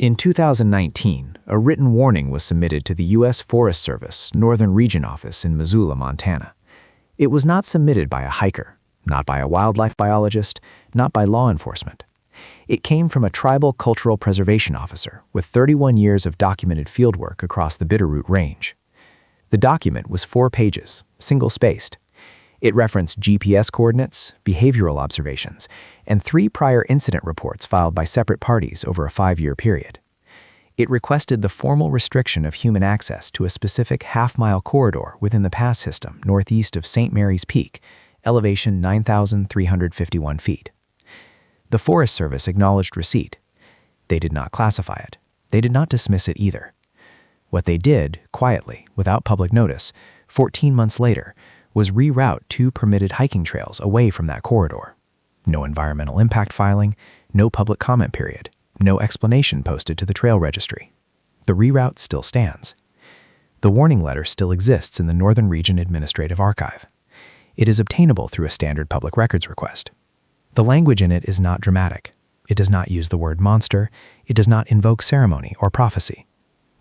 In 2019, a written warning was submitted to the U.S. Forest Service Northern Region Office in Missoula, Montana. It was not submitted by a hiker, not by a wildlife biologist, not by law enforcement. It came from a tribal cultural preservation officer with 31 years of documented fieldwork across the Bitterroot Range. The document was 4 pages, single-spaced. It referenced GPS coordinates, behavioral observations, and 3 prior incident reports filed by separate parties over a 5-year period. It requested the formal restriction of human access to a specific half-mile corridor within the pass system northeast of St. Mary's Peak, elevation 9,351 feet. The Forest Service acknowledged receipt. They did not classify it. They did not dismiss it either. What they did, quietly, without public notice, 14 months later, was reroute 2 permitted hiking trails away from that corridor. No environmental impact filing, no public comment period, no explanation posted to the trail registry. The reroute still stands. The warning letter still exists in the Northern Region Administrative Archive. It is obtainable through a standard public records request. The language in it is not dramatic. It does not use the word monster. It does not invoke ceremony or prophecy.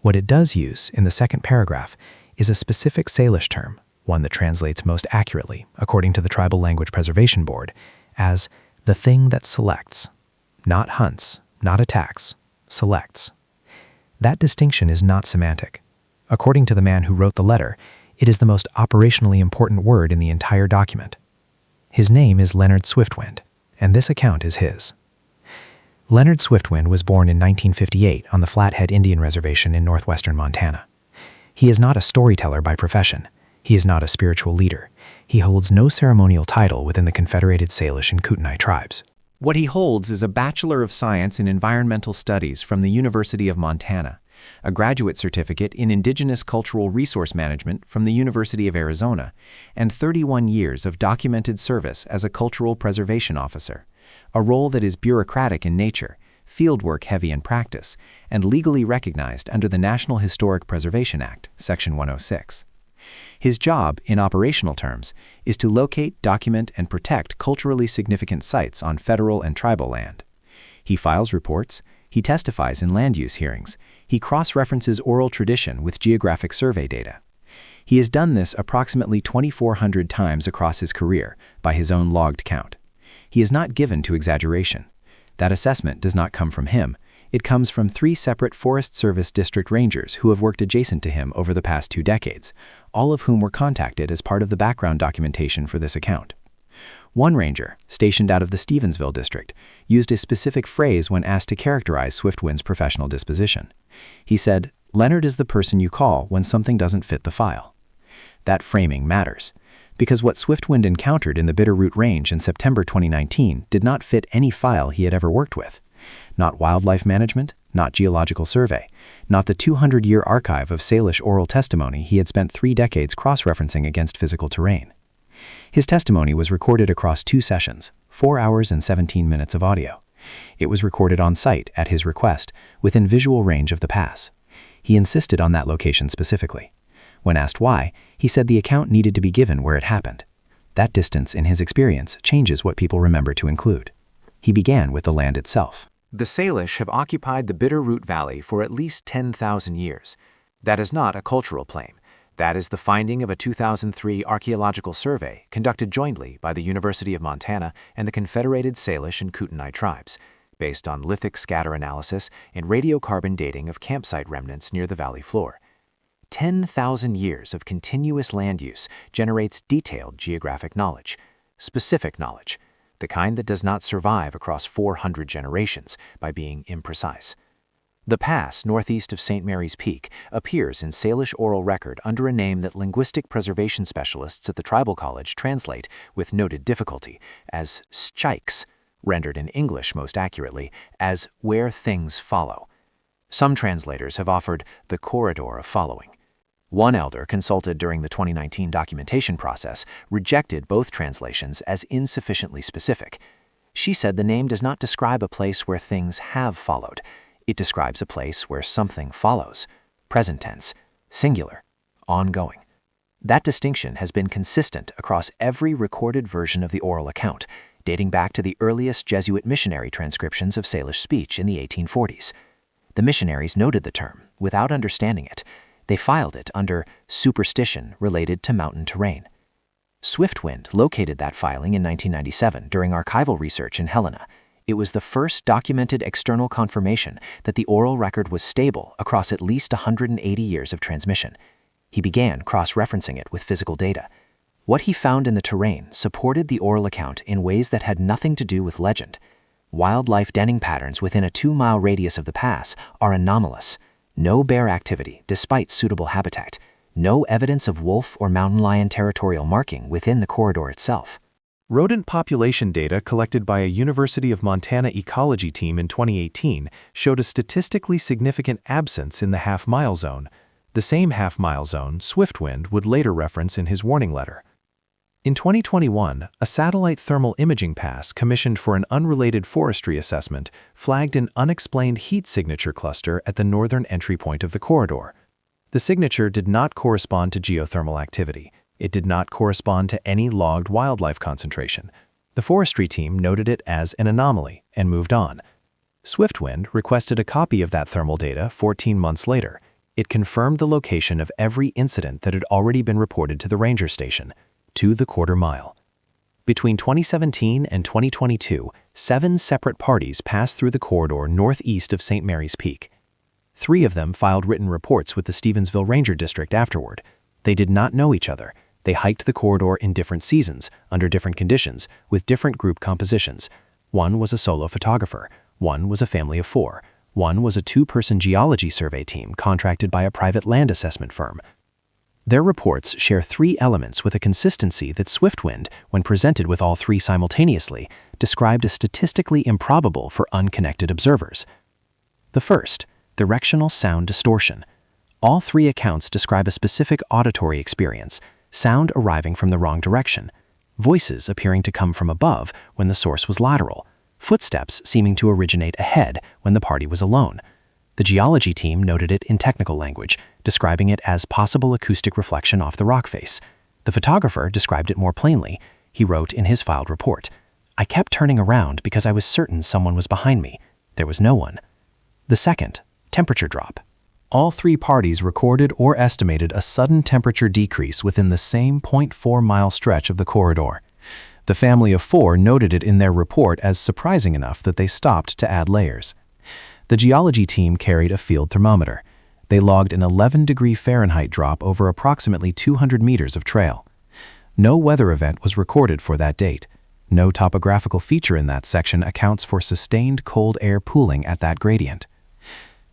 What it does use in the second paragraph is a specific Salish term, one that translates most accurately, according to the Tribal Language Preservation Board, as the thing that selects. Not hunts, not attacks, selects. That distinction is not semantic. According to the man who wrote the letter, it is the most operationally important word in the entire document. His name is Leonard Swiftwind, and this account is his. Leonard Swiftwind was born in 1958 on the Flathead Indian Reservation in northwestern Montana. He is not a storyteller by profession. He is not a spiritual leader. He holds no ceremonial title within the Confederated Salish and Kootenai tribes. What he holds is a Bachelor of Science in Environmental Studies from the University of Montana, a graduate certificate in Indigenous Cultural Resource Management from the University of Arizona, and 31 years of documented service as a cultural preservation officer, a role that is bureaucratic in nature, fieldwork heavy in practice, and legally recognized under the National Historic Preservation Act, Section 106. His job, in operational terms, is to locate, document, and protect culturally significant sites on federal and tribal land. He files reports, he testifies in land use hearings, he cross-references oral tradition with geographic survey data. He has done this approximately 2,400 times across his career, by his own logged count. He is not given to exaggeration. That assessment does not come from him. It comes from 3 separate Forest Service district rangers who have worked adjacent to him over the past 2 decades, all of whom were contacted as part of the background documentation for this account. One ranger, stationed out of the Stevensville district, used a specific phrase when asked to characterize Swiftwind's professional disposition. He said, "Leonard is the person you call when something doesn't fit the file." That framing matters, because what Swiftwind encountered in the Bitterroot Range in September 2019 did not fit any file he had ever worked with. Not wildlife management, not geological survey, not the 200-year archive of Salish oral testimony he had spent 3 decades cross-referencing against physical terrain. His testimony was recorded across 2 sessions, 4 hours and 17 minutes of audio. It was recorded on site, at his request, within visual range of the pass. He insisted on that location specifically. When asked why, he said the account needed to be given where it happened. That distance, in his experience, changes what people remember to include. He began with the land itself. The Salish have occupied the Bitterroot Valley for at least 10,000 years. That is not a cultural claim. That is the finding of a 2003 archaeological survey conducted jointly by the University of Montana and the Confederated Salish and Kootenai tribes, based on lithic scatter analysis and radiocarbon dating of campsite remnants near the valley floor. 10,000 years of continuous land use generates detailed geographic knowledge, specific knowledge, the kind that does not survive across 400 generations by being imprecise. The pass northeast of St. Mary's Peak appears in Salish oral record under a name that linguistic preservation specialists at the Tribal College translate with noted difficulty as Schikes, rendered in English most accurately as where things follow. Some translators have offered the corridor of following. One elder consulted during the 2019 documentation process rejected both translations as insufficiently specific. She said the name does not describe a place where things have followed. It describes a place where something follows, present tense, singular, ongoing. That distinction has been consistent across every recorded version of the oral account, dating back to the earliest Jesuit missionary transcriptions of Salish speech in the 1840s. The missionaries noted the term without understanding it. They filed it under superstition related to mountain terrain. Swiftwind located that filing in 1997 during archival research in Helena. It was the first documented external confirmation that the oral record was stable across at least 180 years of transmission. He began cross-referencing it with physical data. What he found in the terrain supported the oral account in ways that had nothing to do with legend. Wildlife denning patterns within a 2-mile radius of the pass are anomalous. No bear activity despite suitable habitat. No evidence of wolf or mountain lion territorial marking within the corridor itself. Rodent population data collected by a University of Montana ecology team in 2018 showed a statistically significant absence in the half-mile zone, the same half-mile zone Swiftwind would later reference in his warning letter. In 2021, a satellite thermal imaging pass commissioned for an unrelated forestry assessment flagged an unexplained heat signature cluster at the northern entry point of the corridor. The signature did not correspond to geothermal activity. It did not correspond to any logged wildlife concentration. The forestry team noted it as an anomaly and moved on. Swiftwind requested a copy of that thermal data 14 months later. It confirmed the location of every incident that had already been reported to the ranger station, to the quarter-mile. Between 2017 and 2022, 7 separate parties passed through the corridor northeast of St. Mary's Peak. 3 of them filed written reports with the Stevensville Ranger District afterward. They did not know each other. They hiked the corridor in different seasons, under different conditions, with different group compositions. One was a solo photographer. One was a family of 4. One was a 2-person geology survey team contracted by a private land assessment firm. Their reports share 3 elements with a consistency that Swiftwind, when presented with all 3 simultaneously, described as statistically improbable for unconnected observers. The first, directional sound distortion. All 3 accounts describe a specific auditory experience, sound arriving from the wrong direction, voices appearing to come from above when the source was lateral, footsteps seeming to originate ahead when the party was alone. The geology team noted it in technical language, describing it as possible acoustic reflection off the rock face. The photographer described it more plainly. He wrote in his filed report, "I kept turning around because I was certain someone was behind me. There was no one." The second, temperature drop. All 3 parties recorded or estimated a sudden temperature decrease within the same 0.4-mile stretch of the corridor. The family of 4 noted it in their report as surprising enough that they stopped to add layers. The geology team carried a field thermometer. They logged an 11-degree Fahrenheit drop over approximately 200 meters of trail. No weather event was recorded for that date. No topographical feature in that section accounts for sustained cold air pooling at that gradient.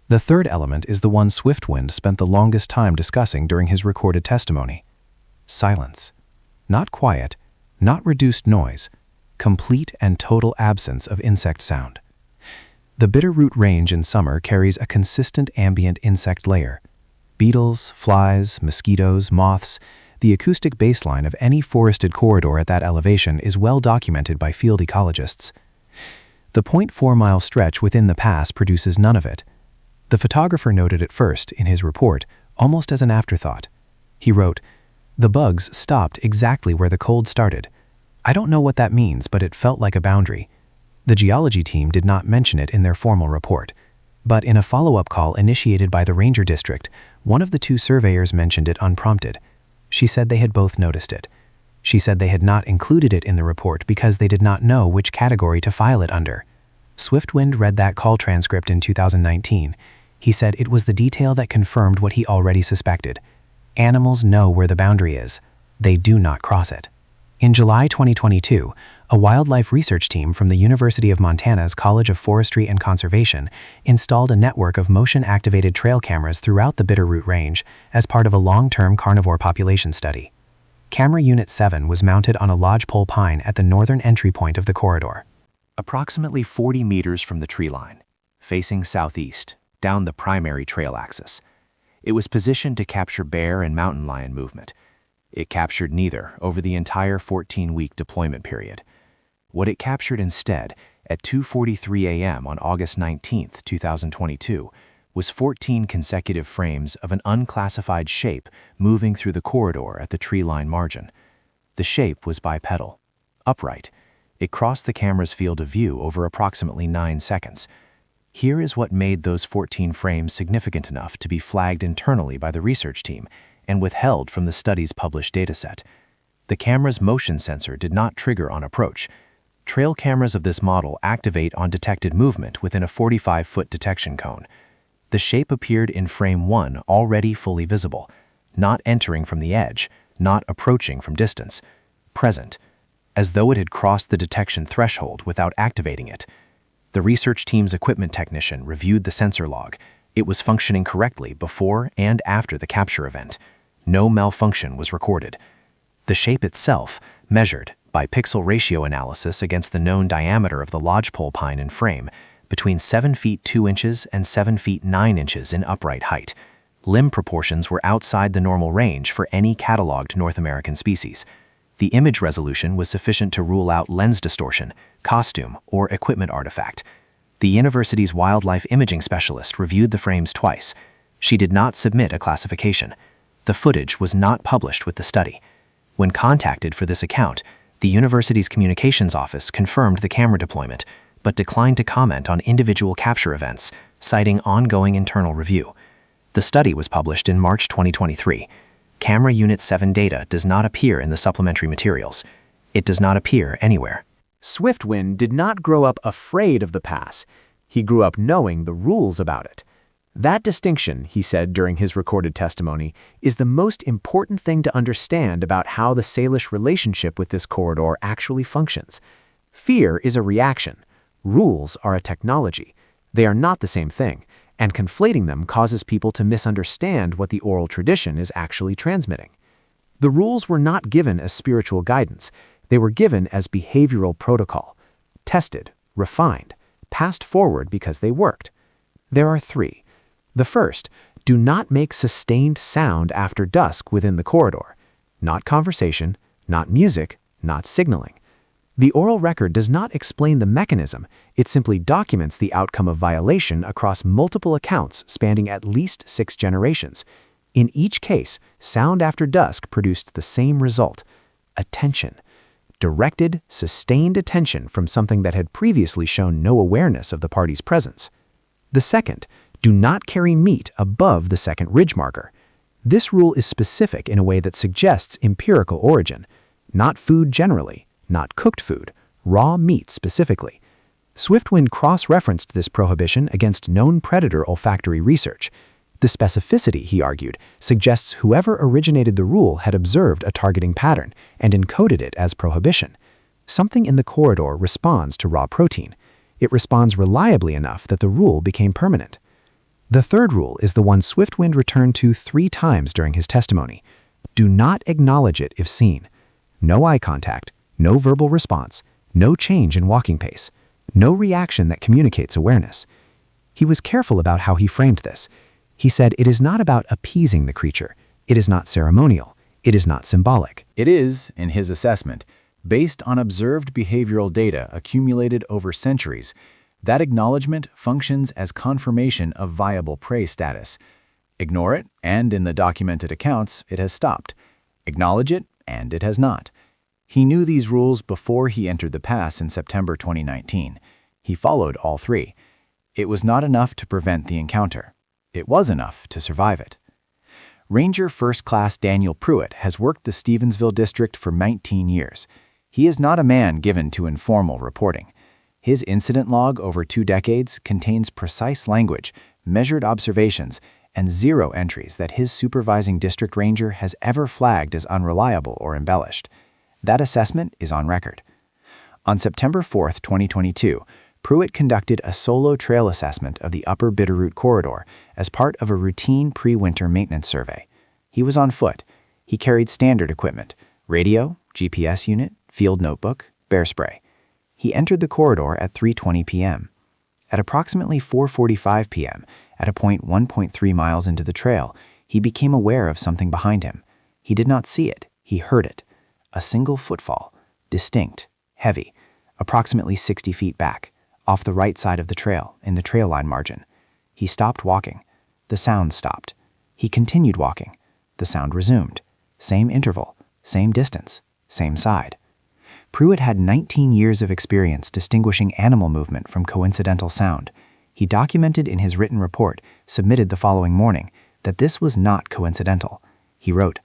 The third element is the one Swiftwind spent the longest time discussing during his recorded testimony. Silence. Not quiet, not reduced noise, complete and total absence of insect sound. The Bitterroot Range in summer carries a consistent ambient insect layer. Beetles, flies, mosquitoes, moths. The acoustic baseline of any forested corridor at that elevation is well documented by field ecologists. The 0.4-mile stretch within the pass produces none of it. The photographer noted it first in his report, almost as an afterthought. He wrote, "The bugs stopped exactly where the cold started. I don't know what that means, but it felt like a boundary." The geology team did not mention it in their formal report, but in a follow-up call initiated by the Ranger District, one of the 2 surveyors mentioned it unprompted. She said they had both noticed it. She said they had not included it in the report because they did not know which category to file it under. Swiftwind read that call transcript in 2019. He said it was the detail that confirmed what he already suspected. Animals know where the boundary is. They do not cross it. In July 2022, a wildlife research team from the University of Montana's College of Forestry and Conservation installed a network of motion-activated trail cameras throughout the Bitterroot Range as part of a long-term carnivore population study. Camera Unit 7 was mounted on a lodgepole pine at the northern entry point of the corridor. Approximately 40 meters from the tree line, facing southeast, down the primary trail axis. It was positioned to capture bear and mountain lion movement. It captured neither over the entire 14-week deployment period. What it captured instead, at 2:43 a.m. on August 19, 2022, was 14 consecutive frames of an unclassified shape moving through the corridor at the tree line margin. The shape was bipedal, upright. It crossed the camera's field of view over approximately 9 seconds. Here is what made those 14 frames significant enough to be flagged internally by the research team and withheld from the study's published dataset. The camera's motion sensor did not trigger on approach. Trail cameras of this model activate on detected movement within a 45-foot detection cone. The shape appeared in frame 1 already fully visible, not entering from the edge, not approaching from distance, present, as though it had crossed the detection threshold without activating it. The research team's equipment technician reviewed the sensor log. It was functioning correctly before and after the capture event. No malfunction was recorded. The shape itself, measured by pixel ratio analysis against the known diameter of the lodgepole pine in frame, between 7 feet 2 inches and 7 feet 9 inches in upright height. Limb proportions were outside the normal range for any cataloged North American species. The image resolution was sufficient to rule out lens distortion, costume, or equipment artifact. The university's wildlife imaging specialist reviewed the frames twice. She did not submit a classification. The footage was not published with the study. When contacted for this account, the university's communications office confirmed the camera deployment, but declined to comment on individual capture events, citing ongoing internal review. The study was published in March 2023. Camera Unit 7 data does not appear in the supplementary materials. It does not appear anywhere. Swiftwind did not grow up afraid of the pass. He grew up knowing the rules about it. That distinction, he said during his recorded testimony, is the most important thing to understand about how the Salish relationship with this corridor actually functions. Fear is a reaction. Rules are a technology. They are not the same thing, and conflating them causes people to misunderstand what the oral tradition is actually transmitting. The rules were not given as spiritual guidance. They were given as behavioral protocol, tested, refined, passed forward because they worked. There are 3. The first, do not make sustained sound after dusk within the corridor. Not conversation, not music, not signaling. The oral record does not explain the mechanism, it simply documents the outcome of violation across multiple accounts spanning at least 6 generations. In each case, sound after dusk produced the same result: attention. Directed, sustained attention from something that had previously shown no awareness of the party's presence. The second, do not carry meat above the second ridge marker. This rule is specific in a way that suggests empirical origin, not food generally, not cooked food, raw meat specifically. Swiftwind cross-referenced this prohibition against known predator olfactory research. The specificity, he argued, suggests whoever originated the rule had observed a targeting pattern and encoded it as prohibition. Something in the corridor responds to raw protein. It responds reliably enough that the rule became permanent. The third rule is the one Swiftwind returned to 3 times during his testimony. Do not acknowledge it if seen. No eye contact, no verbal response, no change in walking pace, no reaction that communicates awareness. He was careful about how he framed this. He said it is not about appeasing the creature. It is not ceremonial. It is not symbolic. It is, in his assessment, based on observed behavioral data accumulated over centuries. That acknowledgement functions as confirmation of viable prey status. Ignore it, and in the documented accounts, it has stopped. Acknowledge it, and it has not. He knew these rules before he entered the pass in September 2019. He followed all 3. It was not enough to prevent the encounter. It was enough to survive it. Ranger First Class Daniel Pruitt has worked the Stevensville district for 19 years. He is not a man given to informal reporting. His incident log over 2 decades contains precise language, measured observations, and 0 entries that his supervising district ranger has ever flagged as unreliable or embellished. That assessment is on record. On September 4, 2022, Pruitt conducted a solo trail assessment of the Upper Bitterroot Corridor as part of a routine pre-winter maintenance survey. He was on foot. He carried standard equipment: radio, GPS unit, field notebook, bear spray. He entered the corridor at 3:20 p.m. At approximately 4:45 p.m., at a point 1.3 miles into the trail, he became aware of something behind him. He did not see it. He heard it. A single footfall, distinct, heavy, approximately 60 feet back, off the right side of the trail, in the trail line margin. He stopped walking. The sound stopped. He continued walking. The sound resumed. Same interval, same distance, same side. Pruitt had 19 years of experience distinguishing animal movement from coincidental sound. He documented in his written report, submitted the following morning, that this was not coincidental. He wrote,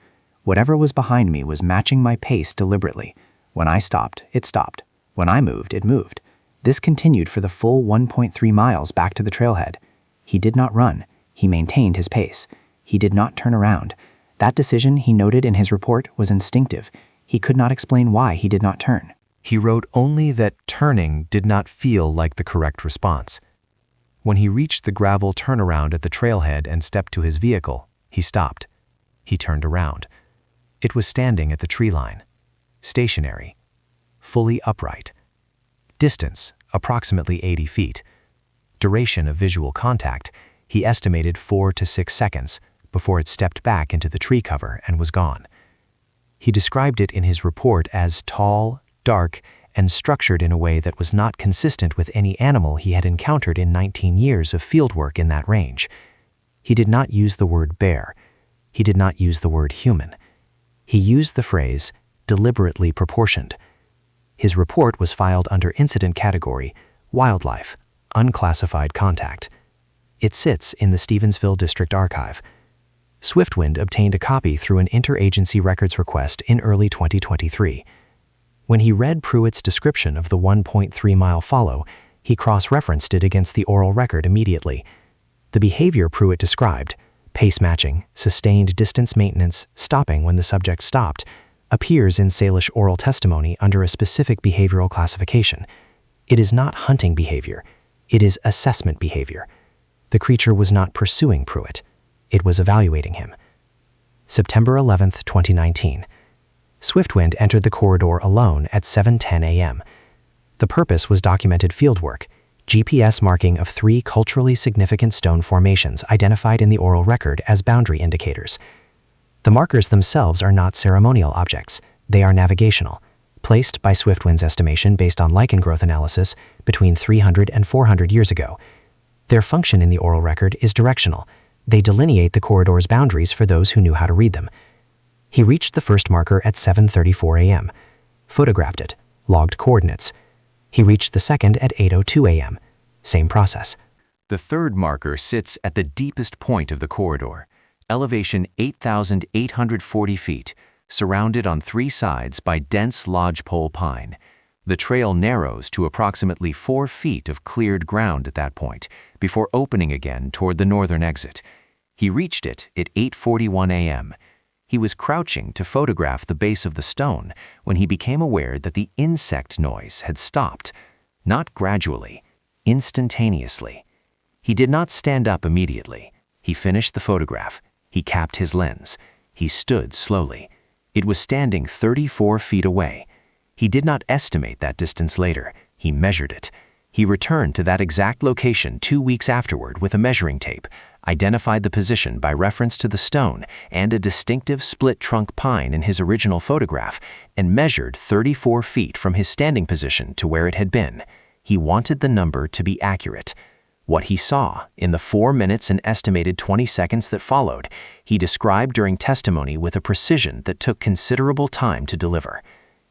"Whatever was behind me was matching my pace deliberately. When I stopped, it stopped. When I moved, it moved. This continued for the full 1.3 miles back to the trailhead. He did not run. He maintained his pace. He did not turn around. That decision, he noted in his report, was instinctive. He could not explain why he did not turn." He wrote only that turning did not feel like the correct response. When he reached the gravel turnaround at the trailhead and stepped to his vehicle, he stopped. He turned around. It was standing at the tree line. Stationary. Fully upright. Distance, approximately 80 feet. Duration of visual contact, he estimated 4 to 6 seconds before it stepped back into the tree cover and was gone. He described it in his report as tall, dark, and structured in a way that was not consistent with any animal he had encountered in 19 years of fieldwork in that range. He did not use the word bear. He did not use the word human. He used the phrase deliberately proportioned. His report was filed under incident category Wildlife, Unclassified Contact. It sits in the Stevensville District Archive. Swiftwind obtained a copy through an interagency records request in early 2023. When he read Pruitt's description of the 1.3-mile follow, he cross-referenced it against the oral record immediately. The behavior Pruitt described, pace matching, sustained distance maintenance, stopping when the subject stopped, appears in Salish oral testimony under a specific behavioral classification. It is not hunting behavior. It is assessment behavior. The creature was not pursuing Pruitt. It was evaluating him. September 11, 2019. Swiftwind entered the corridor alone at 7:10 a.m. The purpose was documented fieldwork, GPS marking of 3 culturally significant stone formations identified in the oral record as boundary indicators. The markers themselves are not ceremonial objects. They are navigational, placed by Swiftwind's estimation based on lichen growth analysis between 300 and 400 years ago. Their function in the oral record is directional. They delineate the corridor's boundaries for those who knew how to read them. He reached the first marker at 7:34 a.m., photographed it, logged coordinates. He reached the second at 8:02 a.m., same process. The third marker sits at the deepest point of the corridor, elevation 8,840 feet, surrounded on 3 sides by dense lodgepole pine. The trail narrows to approximately 4 feet of cleared ground at that point, before opening again toward the northern exit. He reached it at 8:41 a.m. He was crouching to photograph the base of the stone when he became aware that the insect noise had stopped, not gradually, instantaneously. He did not stand up immediately. He finished the photograph. He capped his lens. He stood slowly. It was standing 34 feet away. He did not estimate that distance later. He measured it. He returned to that exact location 2 weeks afterward with a measuring tape, identified the position by reference to the stone and a distinctive split-trunk pine in his original photograph, and measured 34 feet from his standing position to where it had been. He wanted the number to be accurate. What he saw in the 4 minutes and estimated 20 seconds that followed, he described during testimony with a precision that took considerable time to deliver.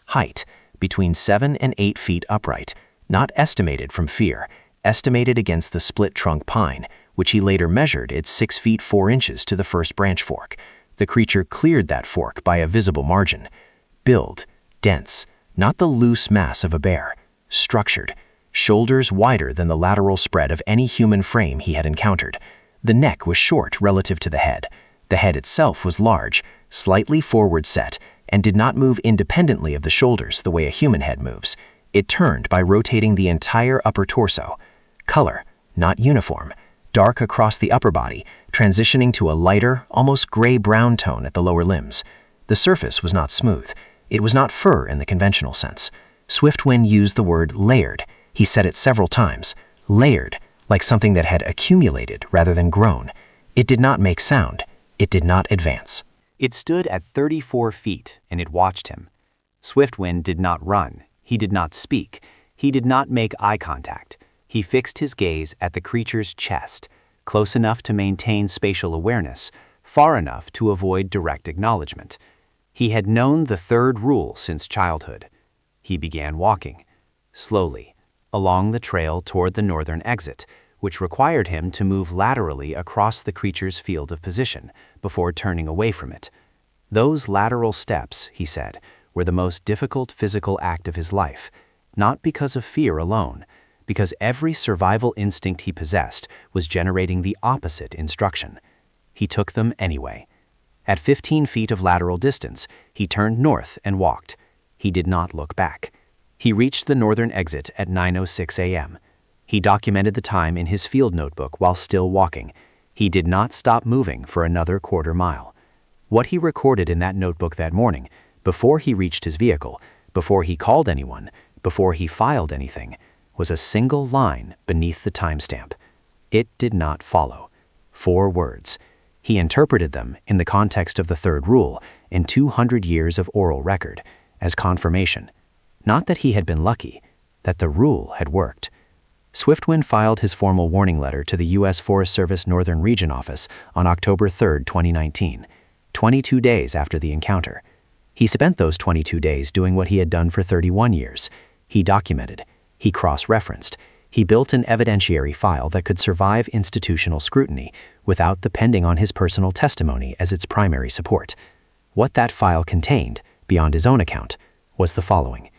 Height, between 7 and 8 feet upright, not estimated from fear, estimated against the split-trunk pine, which he later measured at 6 feet 4 inches to the first branch fork. The creature cleared that fork by a visible margin. Build, dense, not the loose mass of a bear, structured, shoulders wider than the lateral spread of any human frame he had encountered. The neck was short relative to the head. The head itself was large, slightly forward set, and did not move independently of the shoulders the way a human head moves. It turned by rotating the entire upper torso. Color, not uniform, dark across the upper body, transitioning to a lighter, almost gray-brown tone at the lower limbs. The surface was not smooth. It was not fur in the conventional sense. Swiftwind used the word layered. He said it several times. Layered, like something that had accumulated rather than grown. It did not make sound. It did not advance. It stood at 34 feet, and it watched him. Swiftwind did not run. He did not speak. He did not make eye contact. He fixed his gaze at the creature's chest, close enough to maintain spatial awareness, far enough to avoid direct acknowledgement. He had known the third rule since childhood. He began walking, slowly, along the trail toward the northern exit, which required him to move laterally across the creature's field of position before turning away from it. Those lateral steps, he said, were the most difficult physical act of his life, not because of fear alone, because every survival instinct he possessed was generating the opposite instruction. He took them anyway. At 15 feet of lateral distance, he turned north and walked. He did not look back. He reached the northern exit at 9:06 a.m. He documented the time in his field notebook while still walking. He did not stop moving for another quarter mile. What he recorded in that notebook that morning, before he reached his vehicle, before he called anyone, before he filed anything, was a single line beneath the timestamp. It did not follow. 4 words. He interpreted them in the context of the third rule in 200 years of oral record as confirmation. Not that he had been lucky, that the rule had worked. Swiftwind filed his formal warning letter to the U.S. Forest Service Northern Region Office on October 3, 2019, 22 days after the encounter. He spent those 22 days doing what he had done for 31 years. He documented. He cross-referenced. He built an evidentiary file that could survive institutional scrutiny without depending on his personal testimony as its primary support. What that file contained, beyond his own account, was the following.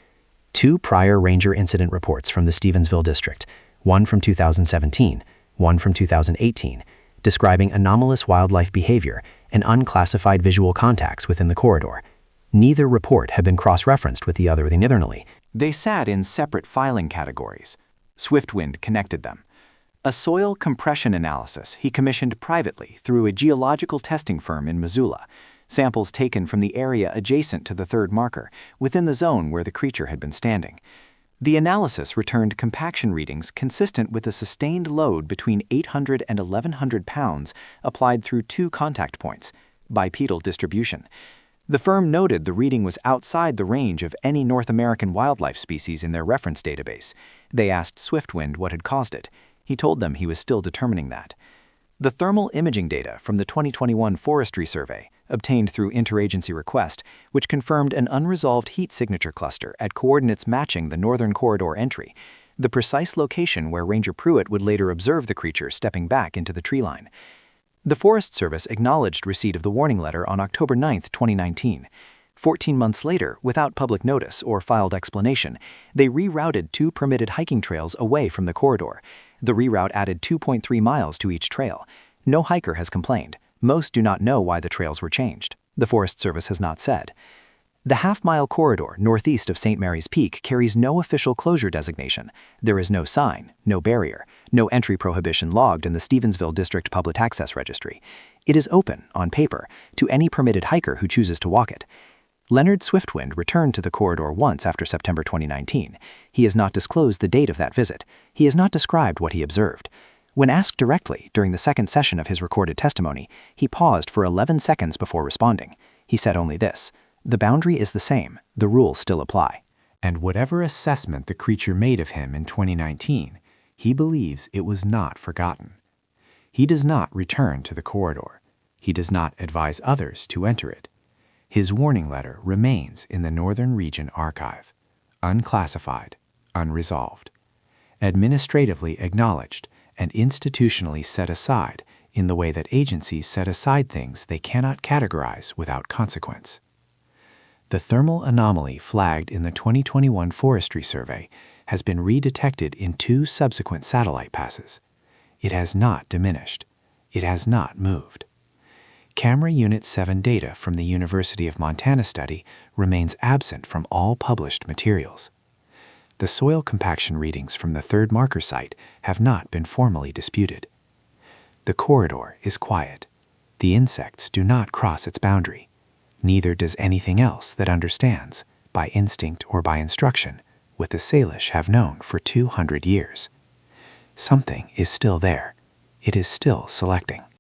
2 prior ranger incident reports from the Stevensville district, one from 2017, one from 2018, describing anomalous wildlife behavior and unclassified visual contacts within the corridor. Neither report had been cross-referenced with the other internally. They sat in separate filing categories. Swiftwind connected them. A soil compression analysis he commissioned privately through a geological testing firm in Missoula, samples taken from the area adjacent to the third marker, within the zone where the creature had been standing. The analysis returned compaction readings consistent with a sustained load between 800 and 1,100 pounds applied through 2 contact points, bipedal distribution. The firm noted the reading was outside the range of any North American wildlife species in their reference database. They asked Swiftwind what had caused it. He told them he was still determining that. The thermal imaging data from the 2021 Forestry Survey, obtained through interagency request, which confirmed an unresolved heat signature cluster at coordinates matching the northern corridor entry, the precise location where Ranger Pruitt would later observe the creature stepping back into the tree line. The Forest Service acknowledged receipt of the warning letter on October 9, 2019. 14 months later, without public notice or filed explanation, they rerouted 2 permitted hiking trails away from the corridor. The reroute added 2.3 miles to each trail. No hiker has complained. Most do not know why the trails were changed. The Forest Service has not said. The half-mile corridor northeast of St. Mary's Peak carries no official closure designation. There is no sign, no barrier, no entry prohibition logged in the Stevensville District Public Access Registry. It is open, on paper, to any permitted hiker who chooses to walk it. Leonard Swiftwind returned to the corridor once after September 2019. He has not disclosed the date of that visit. He has not described what he observed. When asked directly during the second session of his recorded testimony, he paused for 11 seconds before responding. He said only this: "The boundary is the same. The rules still apply." And whatever assessment the creature made of him in 2019, he believes it was not forgotten. He does not return to the corridor. He does not advise others to enter it. His warning letter remains in the Northern Region Archive, unclassified, unresolved, administratively acknowledged, and institutionally set aside in the way that agencies set aside things they cannot categorize without consequence. The thermal anomaly flagged in the 2021 Forestry Survey has been redetected in 2 subsequent satellite passes. It has not diminished. It has not moved. Camera Unit 7 data from the University of Montana study remains absent from all published materials. The soil compaction readings from the third marker site have not been formally disputed. The corridor is quiet. The insects do not cross its boundary. Neither does anything else that understands, by instinct or by instruction, what the Salish have known for 200 years. Something is still there. It is still selecting.